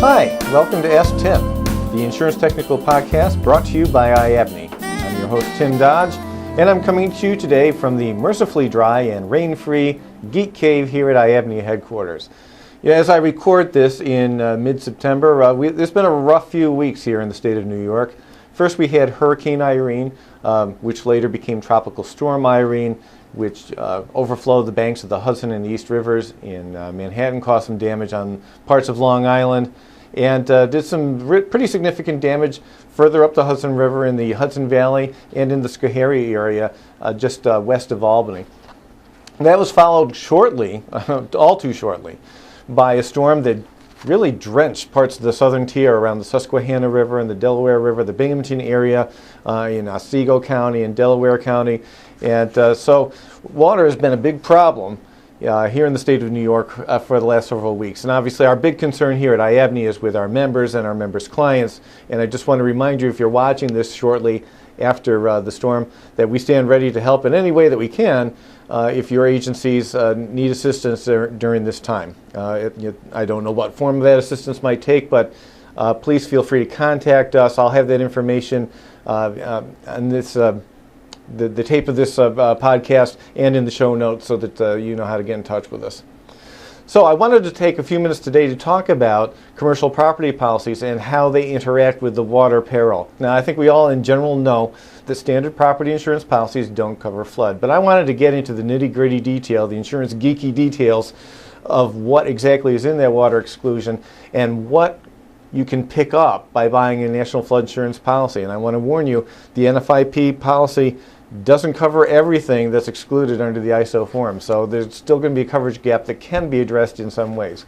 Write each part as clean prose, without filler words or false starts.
Hi, welcome to Ask Tim, the insurance technical podcast brought to you by iAbney. I'm your host, Tim Dodge, and I'm coming to you today from the mercifully dry and rain-free Geek Cave here at iAbney headquarters. As I record this in mid-September, there's been a rough few weeks here in the state of New York. First, we had Hurricane Irene, which later became Tropical Storm Irene, which overflowed the banks of the Hudson and the East Rivers in Manhattan, caused some damage on parts of Long Island, and did some pretty significant damage further up the Hudson River in the Hudson Valley and in the Schoharie area, just west of Albany. That was followed shortly, all too shortly, by a storm that really drenched parts of the southern tier around the Susquehanna River and the Delaware River, the Binghamton area, in Otsego County and Delaware County. And so water has been a big problem here in the state of New York for the last several weeks. And obviously our big concern here at iAbney is with our members and our members' clients. And I just want to remind you, if you're watching this shortly after the storm, that we stand ready to help in any way that we can if your agencies need assistance during this time. I don't know what form that assistance might take, but please feel free to contact us. I'll have that information on this the tape of this podcast and in the show notes so that you know how to get in touch with us. So I wanted to take a few minutes today to talk about commercial property policies and how they interact with the water peril. Now, I think we all in general know that standard property insurance policies don't cover flood, but I wanted to get into the nitty-gritty detail, the insurance geeky details of what exactly is in that water exclusion and what you can pick up by buying a national flood insurance policy. And I want to warn you, the NFIP policy doesn't cover everything that's excluded under the ISO form, so there's still going to be a coverage gap that can be addressed in some ways.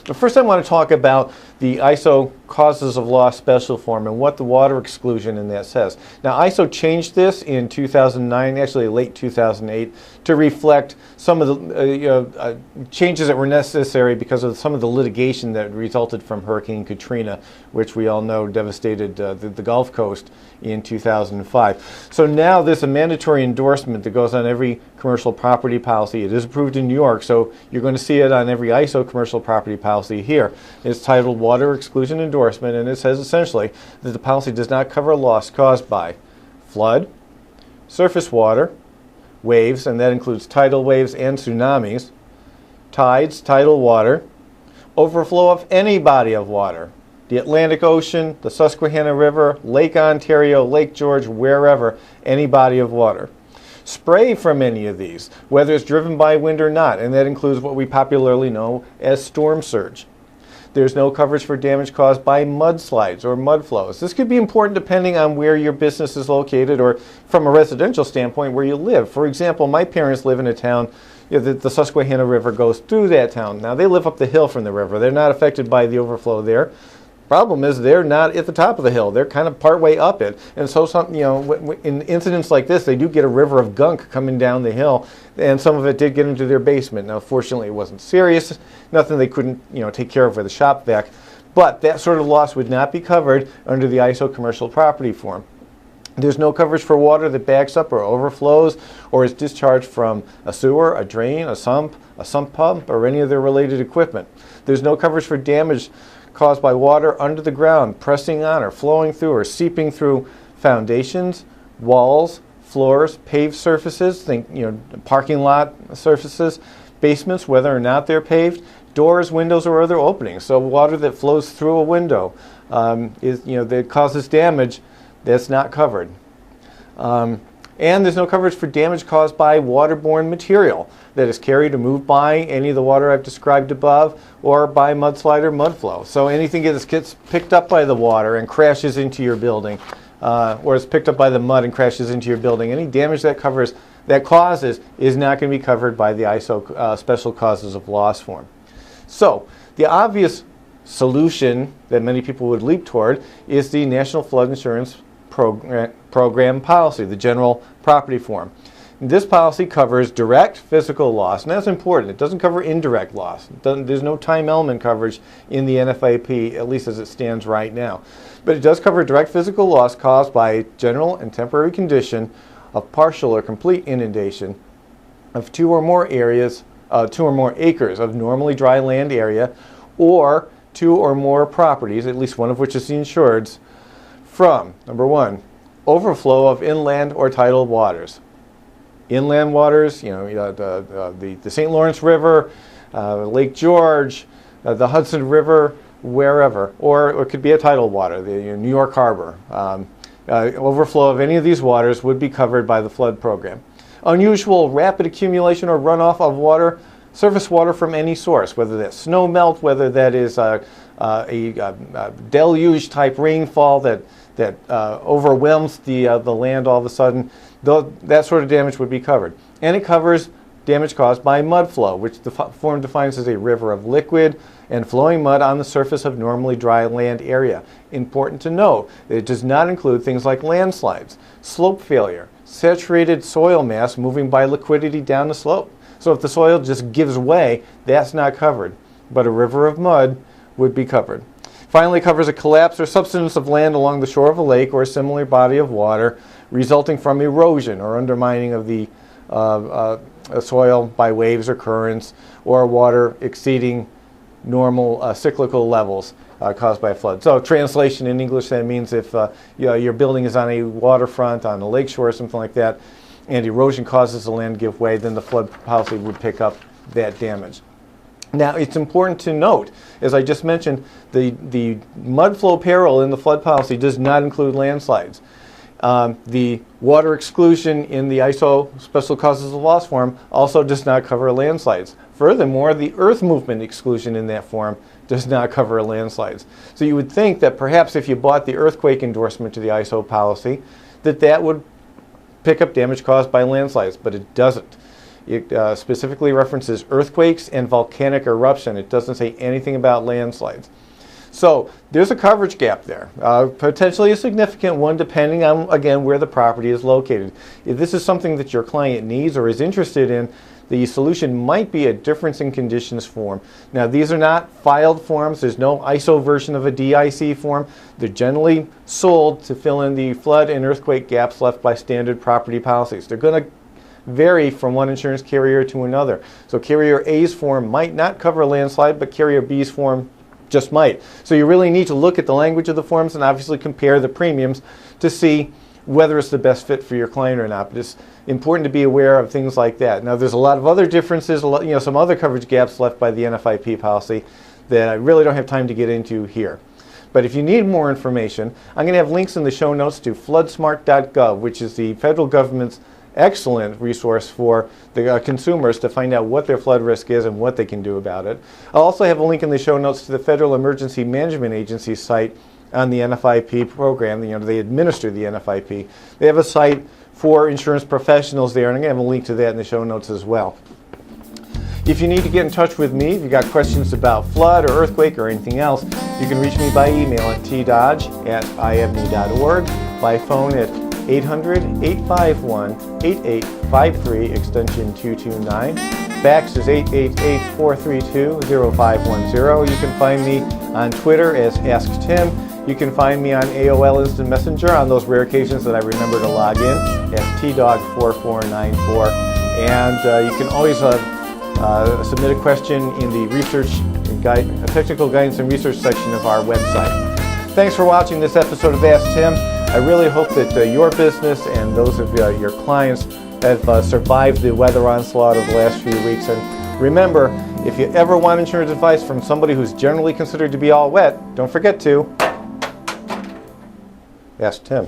But first I want to talk about the ISO causes of loss special form and what the water exclusion in that says. Now, ISO changed this in 2009, actually late 2008, to reflect some of the changes that were necessary because of some of the litigation that resulted from Hurricane Katrina, which we all know devastated the Gulf Coast in 2005. So now there's a mandatory endorsement that goes on every commercial property policy. It is approved in New York, so you're going to see it on every ISO commercial property policy here. It's titled Water Exclusion Endorsement, and it says essentially that the policy does not cover loss caused by flood, surface water, waves, and that includes tidal waves and tsunamis, tides, tidal water, overflow of any body of water, the Atlantic Ocean, the Susquehanna River, Lake Ontario, Lake George, wherever, any body of water. Spray from any of these, whether it's driven by wind or not, and that includes what we popularly know as storm surge. There's no coverage for damage caused by mudslides or mud flows. This could be important depending on where your business is located or from a residential standpoint where you live. For example, my parents live in a town, the Susquehanna River goes through that town. Now, they live up the hill from the river. They're not affected by the overflow there. Problem is they're not at the top of the hill. They're kind of partway up it. And so in incidents like this, they do get a river of gunk coming down the hill, and some of it did get into their basement. Now, fortunately, it wasn't serious. Nothing they couldn't take care of with a shop vac. But that sort of loss would not be covered under the ISO commercial property form. There's no coverage for water that backs up or overflows or is discharged from a sewer, a drain, a sump pump, or any of their related equipment. There's no coverage for damage caused by water under the ground, pressing on or flowing through or seeping through foundations, walls, floors, paved surfaces, think parking lot surfaces, basements, whether or not they're paved, doors, windows, or other openings. So water that flows through a window that causes damage, that's not covered. And there's no coverage for damage caused by waterborne material that is carried or moved by any of the water I've described above or by mudslide or mudflow. So anything that gets picked up by the water and crashes into your building, or is picked up by the mud and crashes into your building, any damage that causes is not going to be covered by the ISO special causes of loss form. So the obvious solution that many people would leap toward is the National Flood Insurance Program policy, the general property form. This policy covers direct physical loss, and that's important. It doesn't cover indirect loss. There's no time element coverage in the NFIP, at least as it stands right now. But it does cover direct physical loss caused by a general and temporary condition of partial or complete inundation of 2 or more acres of normally dry land area, or two or more properties, at least one of which is the insured's, from, number one, overflow of inland or tidal waters. Inland waters, the St. Lawrence River, Lake George, the Hudson River, wherever, or it could be a tidal water, the New York Harbor. Overflow of any of these waters would be covered by the flood program. Unusual rapid accumulation or runoff of water, surface water from any source, whether that's snow melt, whether that is a deluge type rainfall that overwhelms the land all of a sudden, that sort of damage would be covered. And it covers damage caused by mud flow, which the form defines as a river of liquid and flowing mud on the surface of normally dry land area. Important to note, it does not include things like landslides, slope failure, saturated soil mass moving by liquidity down the slope. So if the soil just gives way, that's not covered. But a river of mud would be covered. Finally, covers a collapse or subsidence of land along the shore of a lake or a similar body of water resulting from erosion or undermining of the soil by waves or currents, or water exceeding normal cyclical levels caused by a flood. So translation in English, that means if your building is on a waterfront, on a lakeshore or something like that, and erosion causes the land to give way, then the flood policy would pick up that damage. Now, it's important to note, as I just mentioned, the mud flow peril in the flood policy does not include landslides. The water exclusion in the ISO Special Causes of Loss form also does not cover landslides. Furthermore, the earth movement exclusion in that form does not cover landslides. So you would think that perhaps if you bought the earthquake endorsement to the ISO policy, that would pick up damage caused by landslides, but it doesn't. It specifically references earthquakes and volcanic eruption. It doesn't say anything about landslides. So there's a coverage gap there, potentially a significant one depending on, again, where the property is located. If this is something that your client needs or is interested in, the solution might be a difference in conditions form. Now, these are not filed forms. There's no ISO version of a DIC form. They're generally sold to fill in the flood and earthquake gaps left by standard property policies. They're going to vary from one insurance carrier to another. So carrier A's form might not cover a landslide, but carrier B's form just might. So you really need to look at the language of the forms and obviously compare the premiums to see whether it's the best fit for your client or not. But it's important to be aware of things like that. Now, there's a lot of other differences, some other coverage gaps left by the NFIP policy that I really don't have time to get into here. But if you need more information, I'm going to have links in the show notes to FloodSmart.gov, which is the federal government's excellent resource for the consumers to find out what their flood risk is and what they can do about it. I'll also have a link in the show notes to the Federal Emergency Management Agency site on the NFIP program. They administer the NFIP. They have a site for insurance professionals there, and I'm going to have a link to that in the show notes as well. If you need to get in touch with me, if you've got questions about flood or earthquake or anything else, you can reach me by email at tdodge@iabney.org, by phone at 800-851-8853, extension 229. Fax is 888-432-0510. You can find me on Twitter as AskTim. You can find me on AOL Instant Messenger on those rare occasions that I remember to log in as tdog4494. And you can always submit a question in the technical guidance and research section of our website. Thanks for watching this episode of Ask Tim. I really hope that your business and those of your clients have survived the weather onslaught of the last few weeks. And remember, if you ever want insurance advice from somebody who's generally considered to be all wet, don't forget to ask Tim.